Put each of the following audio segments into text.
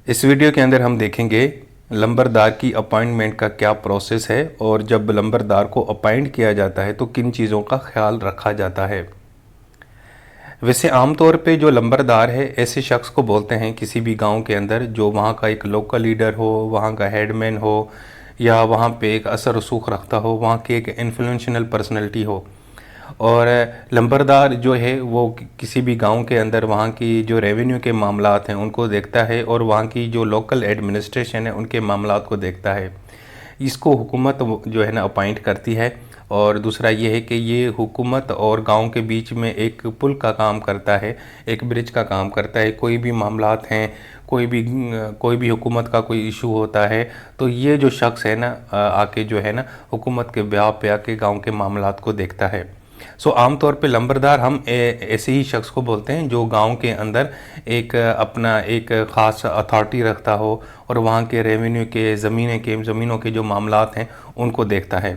इस वीडियो के अंदर हम देखेंगे लंबरदार की अपॉइंटमेंट का क्या प्रोसेस है और जब लंबरदार को अपॉइंट किया जाता है तो किन चीज़ों का ख्याल रखा जाता है। वैसे आमतौर पे जो लंबरदार है ऐसे शख्स को बोलते हैं किसी भी गांव के अंदर जो वहाँ का एक लोकल लीडर हो, वहाँ का हेडमैन हो या वहाँ पे एक असर रसूख रखता हो, वहाँ की एक इन्फ्लुएंशियल पर्सनैलिटी हो। और लंबरदार जो है वो किसी भी गांव के अंदर वहाँ की जो रेवेन्यू के मामलात हैं उनको देखता है और वहाँ की जो लोकल एडमिनिस्ट्रेशन है उनके मामलात को देखता है। इसको हुकूमत जो है ना अपॉइंट करती है। और दूसरा ये है कि ये हुकूमत और गांव के बीच में एक पुल का काम करता है, एक ब्रिज का काम करता है। कोई भी मामलात हैं, कोई भी हुकूमत का कोई इशू होता है तो ये जो शख्स है ना आके जो है ना हुकूमत के ब्याह पे आके गांव के मामलात को देखता है। आमतौर पे लंबरदार हम ऐसे ही शख्स को बोलते हैं जो गांव के अंदर एक अपना एक ख़ास अथॉरिटी रखता हो और वहाँ के रेवेन्यू के ज़मीनों के जो मामलात हैं उनको देखता है।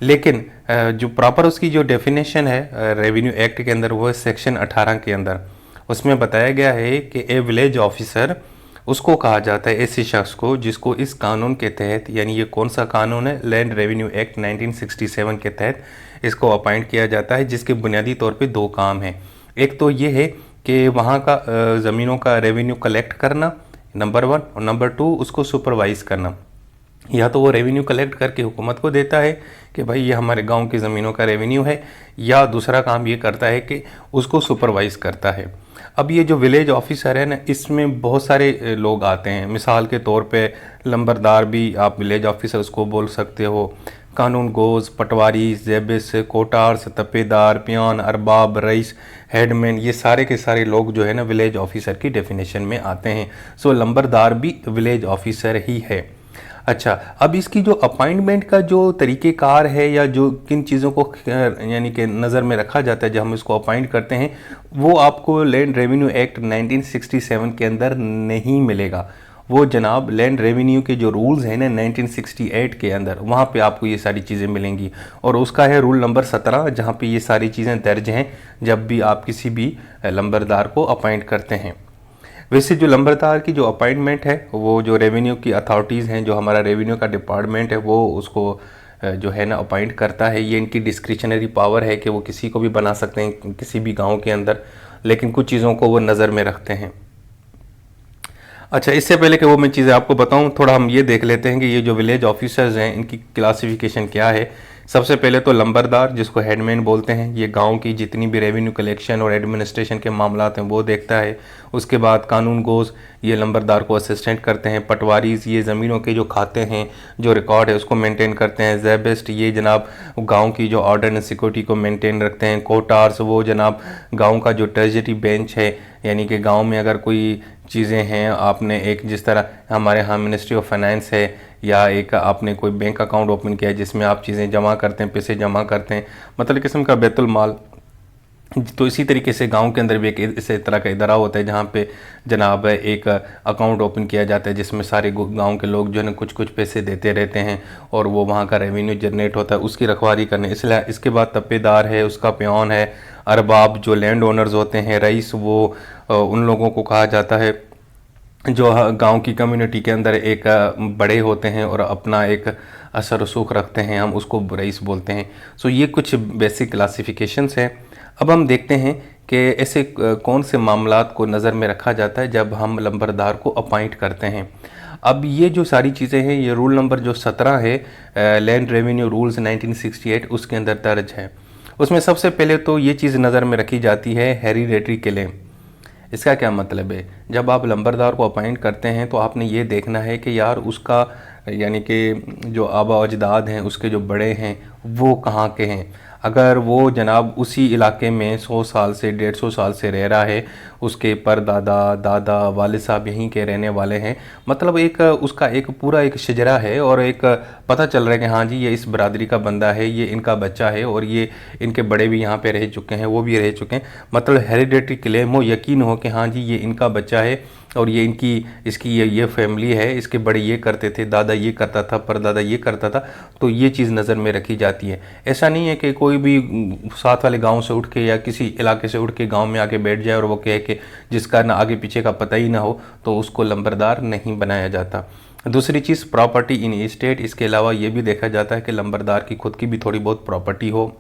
लेकिन जो प्रॉपर उसकी जो डेफिनेशन है रेवेन्यू एक्ट के अंदर वो है सेक्शन 18 के अंदर। उसमें बताया गया है कि ए विलेज ऑफिसर उसको कहा जाता है ऐसे शख्स को जिसको इस कानून के तहत, यानी ये कौन सा कानून है, लैंड रेवेन्यू एक्ट 1967 के तहत इसको अपॉइंट किया जाता है, जिसके बुनियादी तौर पे दो काम हैं। एक तो ये है कि वहाँ का ज़मीनों का रेवेन्यू कलेक्ट करना, नंबर 1, और नंबर 2 उसको सुपरवाइज़ करना। या तो वो रेवेन्यू कलेक्ट करके हुकूमत को देता है कि भाई ये हमारे गांव की ज़मीनों का रेवेन्यू है, या दूसरा काम ये करता है कि उसको सुपरवाइज़ करता है। अब ये जो विलेज ऑफिसर है ना, इसमें बहुत सारे लोग आते हैं। मिसाल के तौर पे लंबरदार भी आप विलेज ऑफिसर उसको बोल सकते हो, कानून गोज़, पटवारी, ज़ेबिस, कोटार्स, तपेदार, पियान, अरबाब, रईस, हेडमैन, ये सारे के सारे लोग जो है ना विलेज ऑफिसर की डेफिनेशन में आते हैं। लंबरदार भी विलेज ऑफिसर ही है। अच्छा, अब इसकी जो अपॉइंटमेंट का जो तरीक़ेकार है या जो किन चीज़ों को यानी कि नज़र में रखा जाता है जब हम इसको अपॉइंट करते हैं, वो आपको लैंड रेवेन्यू एक्ट 1967 के अंदर नहीं मिलेगा। वो जनाब लैंड रेवेन्यू के जो रूल्स हैं ना 1968 के अंदर, वहाँ पे आपको ये सारी चीज़ें मिलेंगी। और उसका है रूल नंबर 17, जहाँ पे ये सारी चीज़ें दर्ज हैं जब भी आप किसी भी लंबरदार को अपॉइंट करते हैं। वैसे जो लंबरदार की जो अपॉइंटमेंट है, वो जो रेवेन्यू की अथॉरिटीज़ हैं, जो हमारा रेवेन्यू का डिपार्टमेंट है, वो उसको जो है ना अपॉइंट करता है। ये इनकी डिस्क्रिशनरी पावर है कि वो किसी को भी बना सकते हैं किसी भी गांव के अंदर, लेकिन कुछ चीज़ों को वो नज़र में रखते हैं। अच्छा, इससे पहले कि वो मैं चीज़ें आपको बताऊं, थोड़ा हम ये देख लेते हैं कि ये जो विलेज ऑफिसर्स हैं इनकी क्लासिफिकेशन क्या है। सबसे पहले तो लंबरदार, जिसको हेडमैन बोलते हैं, ये गांव की जितनी भी रेवेन्यू कलेक्शन और एडमिनिस्ट्रेशन के मामलात हैं वो देखता है। उसके बाद कानून गोज़, ये लंबरदार को असिस्टेंट करते हैं। पटवारीज, ये ज़मीनों के जो खाते हैं, जो रिकॉर्ड है उसको मेंटेन करते हैं। ज़ेबिस्ट, ये जनाब गांव की जो ऑर्डर एंड सिक्योरिटी को मेंटेन रखते हैं। कोटार्स, वो जनाब गांव का जो ट्रेजरी बेंच है, यानी कि गांव में अगर कोई चीज़ें हैं, आपने एक जिस तरह हमारे यहाँ मिनिस्ट्री ऑफ फाइनेंस है, या एक आपने कोई बैंक अकाउंट ओपन किया है जिसमें आप चीज़ें जमा करते हैं, पैसे जमा करते हैं, मतलब किस्म का बैतुल माल। तो इसी तरीके से गांव के अंदर भी एक इस तरह का इदारा होता है जहाँ पे जनाब एक अकाउंट ओपन किया जाता है जिसमें सारे गांव के लोग जो है ना कुछ कुछ पैसे देते रहते हैं और वो वहाँ का रेवेन्यू जनरेट होता है, उसकी रखवाली करने। इसलिए इसके बाद तपेदार है, उसका प्यान है। अरबाब, जो लैंड ओनर्स होते हैं। रईस, वो उन लोगों को कहा जाता है जो गांव की कम्युनिटी के अंदर एक बड़े होते हैं और अपना एक असर रसूख रखते हैं, हम उसको रईस बोलते हैं। ये कुछ बेसिक क्लासिफिकेशंस हैं। अब हम देखते हैं कि ऐसे कौन से मामलात को नज़र में रखा जाता है जब हम लंबरदार को अपॉइंट करते हैं। अब ये जो सारी चीज़ें हैं, ये रूल नंबर जो 17 है लैंड रेवेन्यू रूल्स 1968, उसके अंदर दर्ज है। उसमें सबसे पहले तो ये चीज़ नज़र में रखी जाती है हेरिडेटरी क्लेम। इसका क्या मतलब है? जब आप लंबरदार को अपॉइंट करते हैं तो आपने ये देखना है कि यार उसका, यानी कि जो आबा अजदाद हैं, उसके जो बड़े हैं वो कहाँ के हैं। अगर वो जनाब उसी इलाके में 100 साल से 150 साल से रह रहा है, उसके परदादा, दादा, वालिद साहब यहीं के रहने वाले हैं, मतलब एक उसका एक पूरा एक शजरा है और एक पता चल रहा है कि हाँ जी ये इस बरादरी का बंदा है, ये इनका बच्चा है और ये इनके बड़े भी यहाँ पे रह चुके हैं, वो भी रह चुके हैं, मतलब हेरिडेटरी क्लेम हो, यकीन हो कि हाँ जी ये इनका बच्चा है, और ये इसकी ये फैमिली है, इसके बड़े ये करते थे, दादा ये करता था, परदादा ये करता था, तो ये चीज़ नज़र में रखी जाती है। ऐसा नहीं है कि कोई भी साथ वाले गांव से उठ के या किसी इलाके से उठ के गांव में आके बैठ जाए और वो कहे कि जिसका ना आगे पीछे का पता ही ना हो तो उसको लंबरदार नहीं बनाया जाता। दूसरी चीज़ प्रॉपर्टी इन एस्टेट, इसके अलावा ये भी देखा जाता है कि लंबरदार की खुद की भी थोड़ी बहुत प्रॉपर्टी हो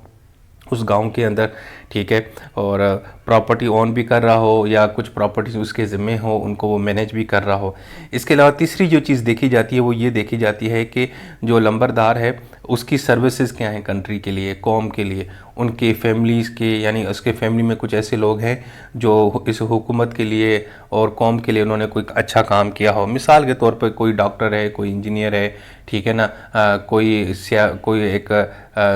उस गांव के अंदर, ठीक है, और प्रॉपर्टी ओन भी कर रहा हो या कुछ प्रॉपर्टी उसके ज़िम्मे हो, उनको वो मैनेज भी कर रहा हो। इसके अलावा तीसरी जो चीज़ देखी जाती है वो ये देखी जाती है कि जो लंबरदार है उसकी सर्विसेज क्या हैं कंट्री के लिए, कौम के लिए, उनके फैमिलीज़ के, यानी उसके फैमिली में कुछ ऐसे लोग हैं जो इस हुकूमत के लिए और कौम के लिए उन्होंने कोई अच्छा काम किया हो। मिसाल के तौर पर कोई डॉक्टर है, कोई इंजीनियर है, ठीक है ना, कोई एक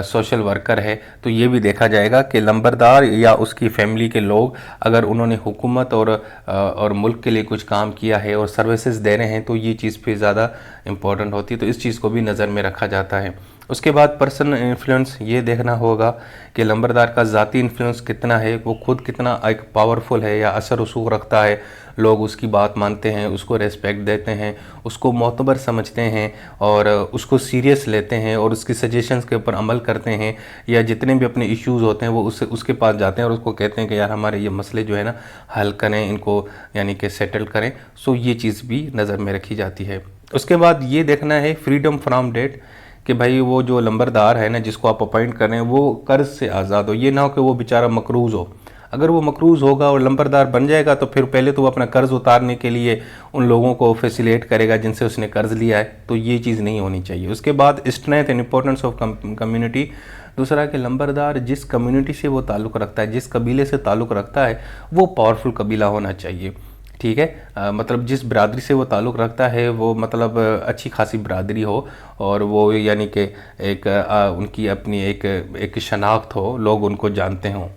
सोशल वर्कर है, तो ये भी देखा जाएगा कि लंबरदार या उसकी फैमिली के लोग अगर उन्होंने हुकूमत और मुल्क के लिए कुछ काम किया है और सर्विसेज दे रहे हैं तो ये चीज़ फिर ज़्यादा इम्पोर्टेंट होती है, तो इस चीज़ को भी नज़र में रखा जाता है। उसके बाद पर्सनल इन्फ्लुएंस, ये देखना होगा कि लंबरदार का ज़ाती इन्फ्लुएंस कितना है, वो खुद कितना एक पावरफुल है या असर रसूख रखता है, लोग उसकी बात मानते हैं, उसको रेस्पेक्ट देते हैं, उसको मोतबर समझते हैं और उसको सीरियस लेते हैं और उसकी सजेशंस के ऊपर अमल करते हैं, या जितने भी अपने इश्यूज़ होते हैं वो उसके पास जाते हैं और उसको कहते हैं कि यार हमारे ये मसले जो है ना हल करें, इनको यानी कि सेटल करें। सो ये चीज़ भी नज़र में रखी जाती है। उसके बाद ये देखना है फ्रीडम फ्रॉम डेट, कि भाई वो जो लंबरदार है ना जिसको आप अपॉइंट कर रहे हैं वो कर्ज से आज़ाद हो। ये ना हो कि वो बेचारा मकरूज़ हो। अगर वो मकरूज़ होगा और लंबरदार बन जाएगा तो फिर पहले तो वो अपना कर्ज उतारने के लिए उन लोगों को फैसिलिटेट करेगा जिनसे उसने कर्ज लिया है, तो ये चीज़ नहीं होनी चाहिए। उसके बाद strength and importance of community, दूसरा कि लंबरदार जिस कम्युनिटी से वो ताल्लुक़ रखता है, जिस कबीले से ताल्लुक़ रखता है, वो पावरफुल कबीला होना चाहिए, ठीक है। मतलब जिस बिरादरी से वो ताल्लुक़ रखता है वो मतलब अच्छी खासी बिरादरी हो और वो यानी कि एक उनकी अपनी एक शनाख्त हो, लोग उनको जानते हों।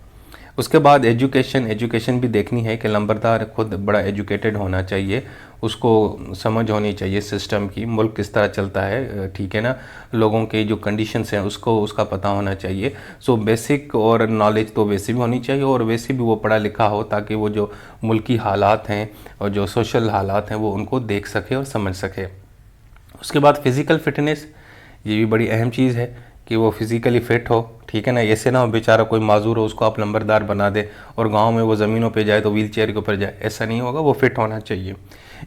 उसके बाद एजुकेशन भी देखनी है कि लंबरदार खुद बड़ा एजुकेटेड होना चाहिए, उसको समझ होनी चाहिए सिस्टम की, मुल्क किस तरह चलता है, ठीक है ना, लोगों के जो कंडीशंस हैं उसका पता होना चाहिए। सो बेसिक और नॉलेज तो वैसे भी होनी चाहिए और वैसे भी वो पढ़ा लिखा हो ताकि वो जो मुल्की हालात हैं और जो सोशल हालात हैं वो उनको देख सके और समझ सके। उसके बाद फ़िज़िकल फ़िटनेस, ये भी बड़ी अहम चीज़ है कि वो फिज़िकली फ़िट हो, ठीक है ना। ऐसे ना हो बेचारा कोई माजूर हो उसको आप लंबरदार बना दे और गांव में वो ज़मीनों पे जाए तो व्हील चेयर के ऊपर जाए, ऐसा नहीं होगा, वो फिट होना चाहिए।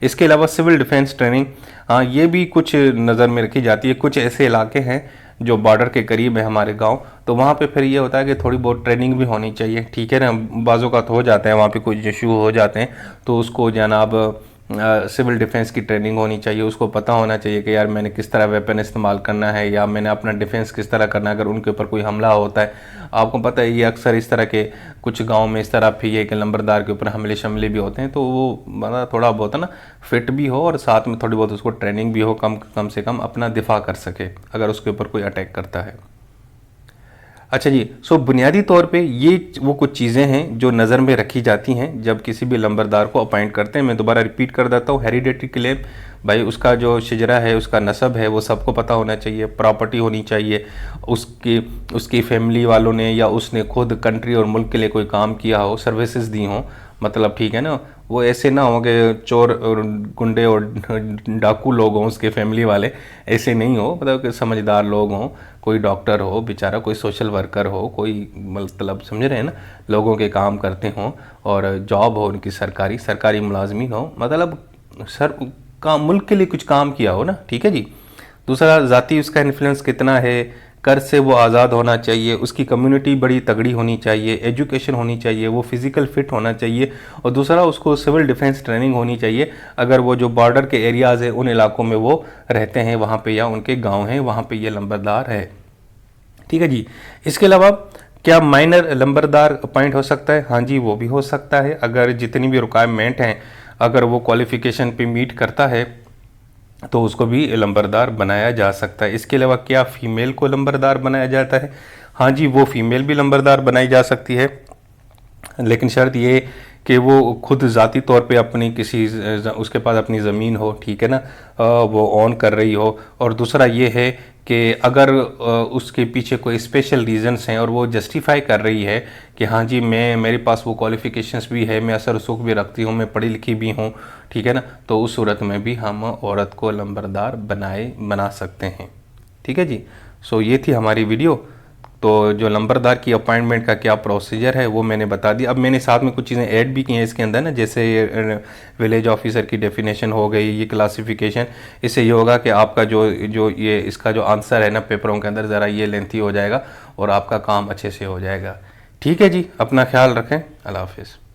इसके अलावा सिविल डिफेंस ट्रेनिंग, हाँ ये भी कुछ नज़र में रखी जाती है। कुछ ऐसे इलाके हैं जो बॉर्डर के करीब है हमारे गांव, तो वहाँ पे फिर ये होता है कि थोड़ी बहुत ट्रेनिंग भी होनी चाहिए, ठीक है ना। बाज़ों का तो हो जाता है वहाँ पे कुछ इशू हो जाते हैं तो उसको जनाब सिविल डिफेंस की ट्रेनिंग होनी चाहिए, उसको पता होना चाहिए कि यार मैंने किस तरह वेपन इस्तेमाल करना है या मैंने अपना डिफेंस किस तरह करना है अगर उनके ऊपर कोई हमला होता है। आपको पता है ये अक्सर इस तरह के कुछ गांव में इस तरह भी है कि लंबरदार के ऊपर हमले शमले भी होते हैं, तो वो मतलब थोड़ा बहुत है ना फिट भी हो और साथ में थोड़ी बहुत उसको ट्रेनिंग भी हो, कम से कम अपना दिफा कर सके अगर उसके ऊपर कोई अटैक करता है। अच्छा जी, सो बुनियादी तौर पे ये वो कुछ चीज़ें हैं जो नज़र में रखी जाती हैं जब किसी भी लंबरदार को अपॉइंट करते हैं। मैं दोबारा रिपीट कर देता हूँ, हेरिडेटरी क्लेम, भाई उसका जो शिजरा है, उसका नसब है, वो सबको पता होना चाहिए, प्रॉपर्टी होनी चाहिए, उसकी फैमिली वालों ने या उसने खुद कंट्री और मुल्क के लिए कोई काम किया हो, सर्विसेज दी हों, मतलब ठीक है ना। वो ऐसे ना हो कि चोर और गुंडे और डाकू लोग हों उसके फैमिली वाले, ऐसे नहीं हो, मतलब कि समझदार लोग हों, कोई डॉक्टर हो बेचारा, कोई सोशल वर्कर हो, कोई मतलब समझ रहे हैं ना, लोगों के काम करते हों और जॉब हो उनकी सरकारी मुलाजमीन हो, मतलब मुल्क के लिए कुछ काम किया हो ना, ठीक है जी। दूसरा ज़ाती उसका इन्फ्लुएंस कितना है, कर्ज से वो आज़ाद होना चाहिए, उसकी कम्युनिटी बड़ी तगड़ी होनी चाहिए, एजुकेशन होनी चाहिए, वो फिज़िकल फिट होना चाहिए और दूसरा उसको सिविल डिफेंस ट्रेनिंग होनी चाहिए अगर वो जो बॉर्डर के एरियाज़ है उन इलाकों में वो रहते हैं वहाँ पे या उनके गांव हैं वहाँ पे ये लंबरदार है, ठीक है जी। इसके अलावा क्या माइनर लंबरदार अपॉइंट हो सकता है? हाँ जी, वो भी हो सकता है अगर जितनी भी रिक्वायरमेंट हैं अगर वो क्वालिफ़िकेशन पे मीट करता है तो उसको भी लंबरदार बनाया जा सकता है। इसके अलावा क्या फ़ीमेल को लंबरदार बनाया जाता है? हाँ जी, वो फ़ीमेल भी लंबरदार बनाई जा सकती है, लेकिन शर्त ये कि वो खुद ज़ाती तौर पे अपनी किसी उसके पास अपनी ज़मीन हो, ठीक है ना, वो ऑन कर रही हो। और दूसरा ये है कि अगर उसके पीछे कोई स्पेशल रीजंस हैं और वो जस्टिफाई कर रही है कि हाँ जी मैं मेरे पास वो क्वालिफिकेशंस भी है, मैं असर रसूख भी रखती हूँ, मैं पढ़ी लिखी भी हूँ, ठीक है ना, तो उस सूरत में भी हम औरत को लंबरदार बना सकते हैं। ठीक है जी। सो ये थी हमारी वीडियो। तो जो लंबरदार की अपॉइंटमेंट का क्या प्रोसीजर है वो मैंने बता दिया। अब मैंने साथ में कुछ चीज़ें ऐड भी की हैं इसके अंदर ना, जैसे विलेज ऑफिसर की डेफिनेशन हो गई, ये क्लासिफिकेशन। इससे ये होगा कि आपका जो जो ये इसका जो आंसर है ना पेपरों के अंदर ज़रा ये लेंथी हो जाएगा और आपका काम अच्छे से हो जाएगा। ठीक है जी, अपना ख्याल रखें। अल्लाह हाफिज़।